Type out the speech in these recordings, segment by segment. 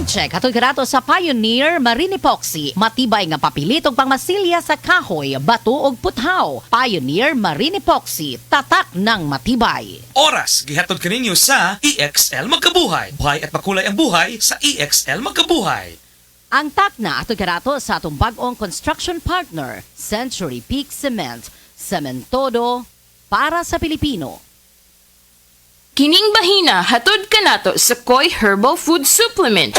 Time check. Hatod karato sa Pioneer Marine Epoxy. Matibay nga papilit ug pangmasilya sa kahoy, bato ug puthaw. Pioneer Marine Epoxy. Tatak ng matibay. Oras, gihatod kaninyo sa EXL Magkabuhay. Buhay at makulay ang buhay sa EXL Magkabuhay. Ang takna atod karato sa atong bag-ong construction partner, Century Peak Cement. Cementodo para sa Pilipino. Kining bahina hatod kanato sa Koi Herbal Food Supplement.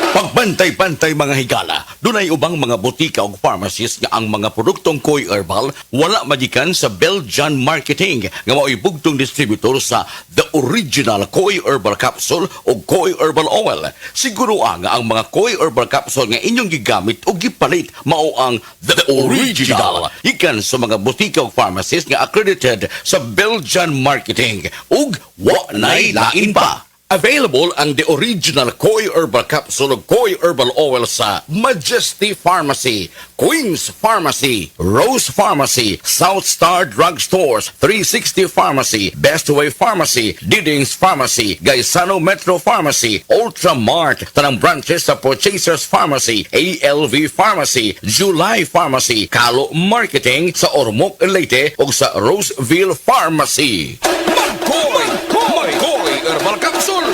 Pagbantay-bantay mga higala, dunay ubang mga butika o pharmacies nga ang mga produktong Koi Herbal wala magikan sa Belgian Marketing nga mao'y bugtong distributor sa The Original Koi Herbal Capsule o Koi Herbal Oil. Siguro nga ang mga Koi Herbal Capsule nga inyong gigamit o gipalit mao ang The Original. Ikan sa mga butika o pharmacies nga accredited sa Belgian Marketing ug wa nay lain pa. Available ang The Original Koi Herbal Capsule o Koi Herbal Oil sa Majesty Pharmacy, Queen's Pharmacy, Rose Pharmacy, South Star Drug Stores, 360 Pharmacy, Best Way Pharmacy, Didings Pharmacy, Gaisano Metro Pharmacy, Ultramart, tanang branches sa Purchasers Pharmacy, ALV Pharmacy, July Pharmacy, Kalo Marketing sa Ormoc Leyte o sa Roseville Pharmacy. Mag-Koi Herbal Capsule!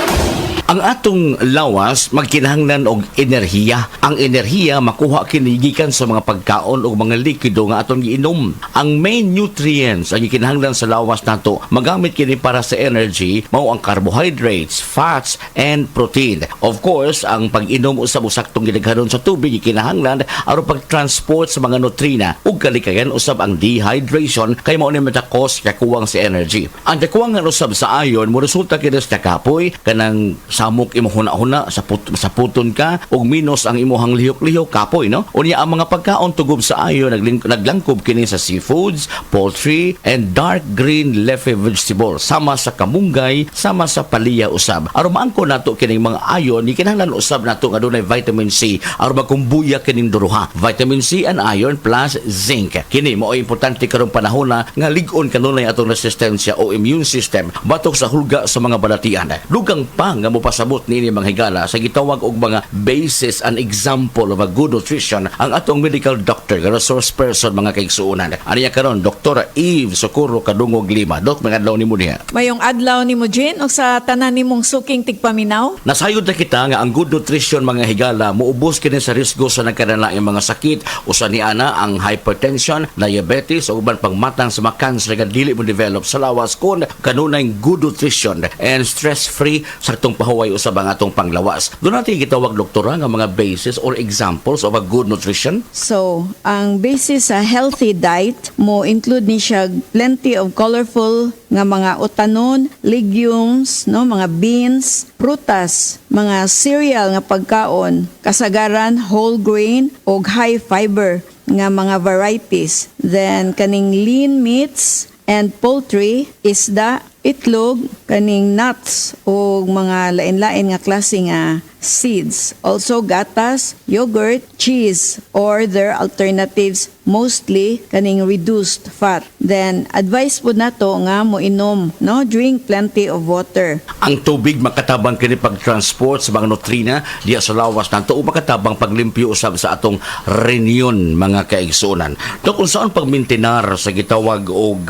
Ang atong lawas magkinahanglan og enerhiya. Ang enerhiya makuha kini gikan sa mga pagkaon o mga likido nga atong giinom. Ang main nutrients ang gikinahanglan sa lawas nato magamit kini para sa energy mao ang carbohydrates, fats and protein. Of course, ang pag-inom usab usaktong gidaghanon sa tubig gikinahanglan aron pag-transport sa mga nutrina ug kalikayan usab ang dehydration kay mao ni matakos kay kuwang sa energy. Ang kakuwangan usab sa iron mo resulta kini sa kapoy kanang samok imo huna-huna sa puton ka ug minus ang imuhang lihok-lihok kapoy no. Unya ang mga pagkaon tugob sa iron naglangkob kini sa seafoods, poultry and dark green leafy vegetables sama sa kamunggay, sama sa palaya usab. Aron maangko nato kining mga iron gikinahanglan usab nato nga dunay vitamin C aron magkumbuya kining duruha. Vitamin C and iron plus zinc. Kini mao importante karong panahon nga lig-on kanunay atong resistensya o immune system batok sa hulga sa mga balatian. Dugang pa nga pasabot nini mga higala sa gitawag og mga basis and example of a good nutrition ang atong medical doctor nga resource person mga kaigsuonan. Aniya karon Dr. Eve Socorro Kadungog Lima. Dok, mga adlaw nimo diha. Mayong adlaw nimo Jane o sa tanan nimong suking tigpaminaw. Nasayod na kita nga ang good nutrition mga higala muubos kini sa risgo sa nagkadalaing mga sakit usa ni ana ang hypertension, diabetes ug uban pang matang sa mga cancer nga dili mo develop sa lawas kun kanunay good nutrition and stress-free sa atong pahuway usab ang atong panglawas. Doon natin gitawag doktora nga mga basis or examples of a good nutrition. So, ang basis sa healthy diet mo include ni siya plenty of colorful nga mga utanon, legumes, no, mga beans, prutas, mga cereal nga pagkaon, kasagaran whole grain o high fiber nga mga varieties. Then kaning lean meats and poultry, isda, itlog, kaning nuts o mga lain-lain nga klase nga seeds. Also gatas, yogurt, cheese or their alternatives, mostly kaning reduced fat. Then advice po nato nga mo inom, no, drink plenty of water. Ang tubig makatabang kini pag-transport sa mga nutrina diya sa lawas nato o makatabang paglimpyo usab sa atong reunion mga kaigsuonan. Do kung saan pagmintinar sa gitawag og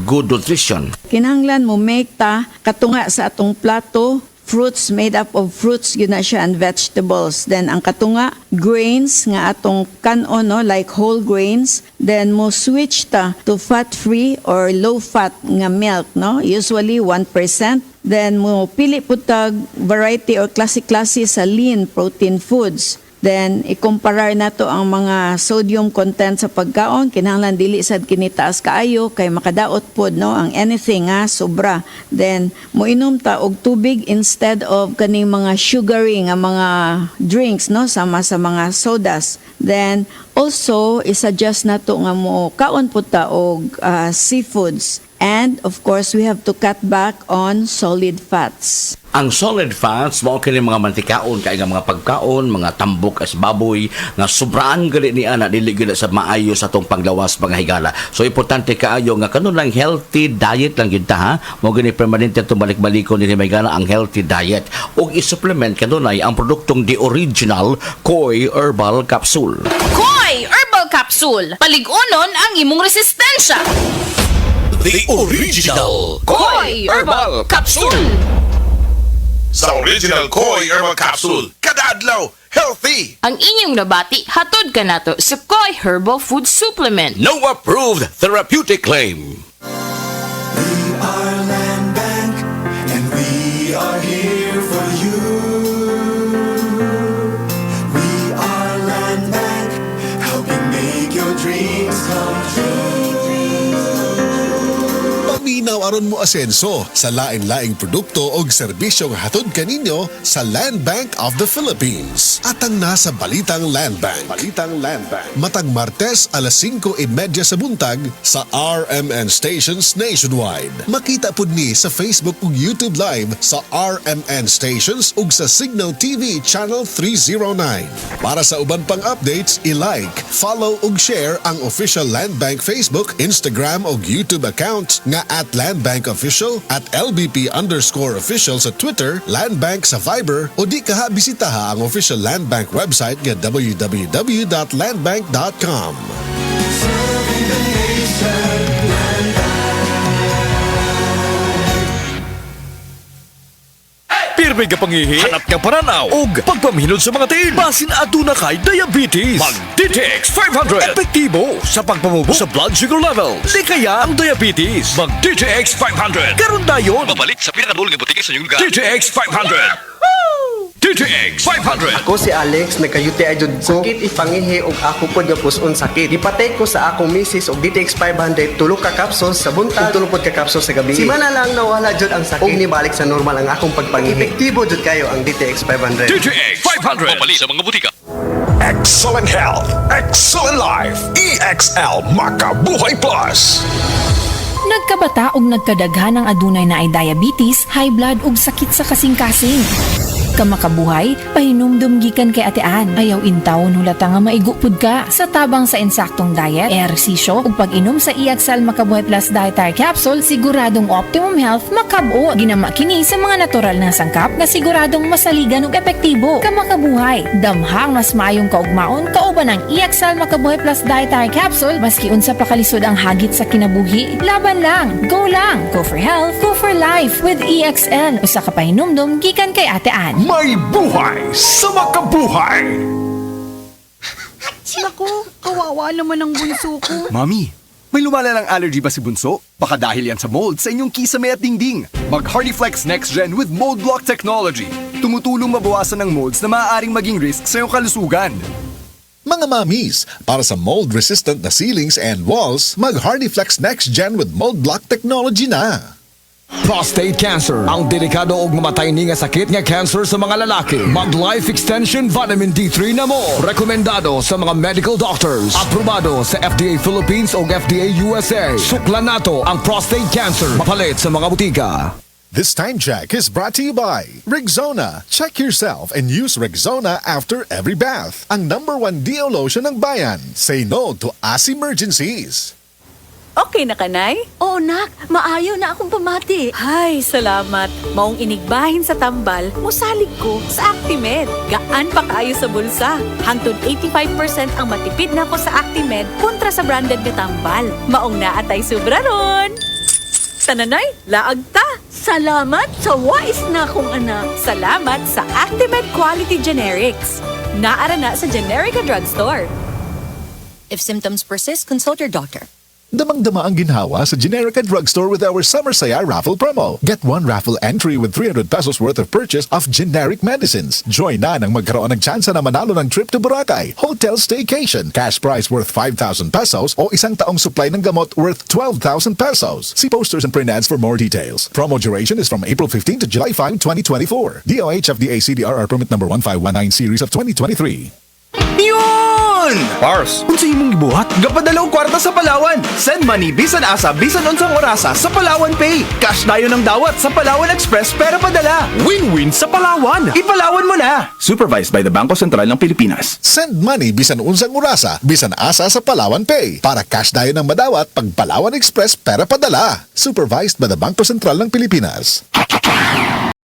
good nutrition. Kinahanglan mo make ta katunga sa atong plato fruits made up of fruits yun na siya and vegetables. Then ang katunga grains nga atong kanon no, like whole grains. Then mo switch ta to fat-free or low-fat nga milk no, usually 1%. Then mo pili pud tag variety or klase-klase sa lean protein foods. Then, ikumparar nato ang mga sodium content sa pagkaon. Kinahanglan dili sad kinitaas kaayo kay makadaot pod no ang anything nga sobra. Then, moinom ta og tubig instead of kaning mga sugary nga mga drinks no sama sa mga sodas. Then also i-suggest nato nga mo kaon po ta og seafoods. And of course, we have to cut back on solid fats. Ang solid fats, mao kini mga mantikaon kay nga mga pagkaon, mga tambok as baboy nga sobraan gali ni ana dili gyud sa maayo sa tong panglawas mga higala. So importante kaayo nga kanon lang healthy diet lang gyud ta ha. Mao gani permanente tong balik-balikon ni mga higala ang healthy diet ug i-supplement kanunay ang produktong The Original Koi Herbal Capsule. Koi Herbal Capsule. Paligunon ang imong resistensya. The Original Koi Herbal Capsule. Sa Original Koi Herbal Capsule, kada adlaw, healthy! Ang inyong nabati, hatod ka nato sa Koi Herbal Food Supplement. No approved therapeutic claim. We are Land Bank, and we are here for you. We are Land Bank, helping make your dreams come true. Paminaw aron mo asenso sa laing-laing produkto o serbisyo nga hatod kaninyo sa Land Bank of the Philippines. Atang nasa Balitang Land Bank. Matag Martes alas 5:30 sa buntag sa RMN Stations Nationwide. Makita pud ni sa Facebook ug YouTube Live sa RMN Stations ug sa Signal TV Channel 309. Para sa uban pang updates, i-like, follow ug share ang official Land Bank Facebook, Instagram ug YouTube accounts nga at Land Bank Official, at LBP_official sa Twitter, Land Bank sa Viber, o di kaha bisitaha ang official Land Bank website nga www.landbank.com. Serving the nation, Land Pirmi ka pangihi, hanap ka pananaw, ug pagpamhinod sa mga tiin. Basin aduna kay diabetes. Mag-DTX 500. Epektibo sa pagpamubo sa blood sugar level. Di kaya ang diabetes. Mag-DTX 500. Karon dayon. Babalik sa pinakadul nga butika sa inyong lugar. DTX 500. DTX 500. Ako si Alex, nagka-UTI jud ko. Sakit ipangihi og ako pod nga puson sakit. Ipatay ko sa akong misis og DTX 500 tulo ka capsules sa buntag, tulo pod ka capsules sa gabi. Simana lang nawala jud ang sakit. Og nibalik sa normal ang akong pagpangihi. Epektibo jud kayo ang DTX 500. DTX 500. Babalik sa mga butika. Excellent health, excellent life. EXL Makabuhay Plus. Nagkabata og nagkadaghan ang adunay na ay diabetes, high blood ug sakit sa kasing-kasing. Kamakabuhay, pahinumdum gikan kay atean. Ayaw intawon hulata nga maigupod ka. Sa tabang sa insaktong diet, ehersisyo ug pag-inom sa EXL Makabuhay Plus Dietary Capsule, siguradong optimum health makabuo. Ginama kini sa mga natural na sangkap na siguradong masaligan ug epektibo. Kamakabuhay, damhang mas maayong kaugmaon kauban ang EXL Makabuhay Plus Dietary Capsule maski unsa pa kalisod ang hagit sa kinabuhi. Laban lang, go lang. Go for health, go for life with EXL. Usa ka pahinumdum gikan kay atean. May buhay sa makabuhay! Naku, kawawa naman ang bunso ko. Mami, may lumalalang allergy ba si Bunso? Baka dahil yan sa mold sa inyong kisame at dingding. Mag HardyFlex Next Gen with Mold Block Technology. Tumutulong mabawasan ng molds na maaaring maging risk sa iyong kalusugan. Mga mamis, para sa mold-resistant na ceilings and walls, mag HardyFlex Next Gen with Mold Block Technology na. Prostate cancer, ang delikado ug mamatay ni nga sakit nga cancer sa mga lalaki. Mag Life Extension Vitamin D3 na mo. Rekomendado sa mga medical doctors. Aprobado sa FDA Philippines ug FDA USA. Suklan nato ang prostate cancer. Mapalit sa mga butika. This time check is brought to you by Rexona. Check yourself and use Rexona after every bath. Ang #1 deo lotion ng bayan. Say no to ass emergencies. Okay na kanay? Oo, nak. Maayo na akong pamati. Ay, salamat. Maong inigbahin sa tambal, musalig ko sa Actimed. Gaan pa kayo sa bulsa. Hangtod 85% ang matipid na ko sa Actimed kontra sa branded na tambal. Maong naatay sobra ron. Tananay, laag ta. Salamat sa wais na akong anak. Salamat sa Actimed Quality Generics. Naara na sa Generica Drugstore. If symptoms persist, consult your doctor. Damang-dama ang ginhawa sa Generica Drugstore with our Summer Saya raffle promo. Get one raffle entry with 300 pesos worth of purchase of generic medicines. Join na nang magkaroon ng tsansa na manalo ng trip to Boracay, hotel staycation, cash prize worth 5,000 pesos o isang taong supply ng gamot worth 12,000 pesos. See posters and print ads for more details. Promo duration is from April 15 to July 5, 2024. DOH FDA CDRR permit number 1519 series of 2023. Yun! Yun! Pars, unsa imong gibuhat? Gapadalaw kwarta sa Palawan. Send money bisan asa bisan unsang orasa sa Palawan Pay. Cash dayon ng dawat sa Palawan Express pera padala. Win-win sa Palawan. Ipalawan mo na. Supervised by the Bangko Sentral ng Pilipinas. Send money bisan unsang orasa, bisan asa sa Palawan Pay. Para cash dayon ng madawat pag Palawan Express pera padala. Supervised by the Bangko Sentral ng Pilipinas.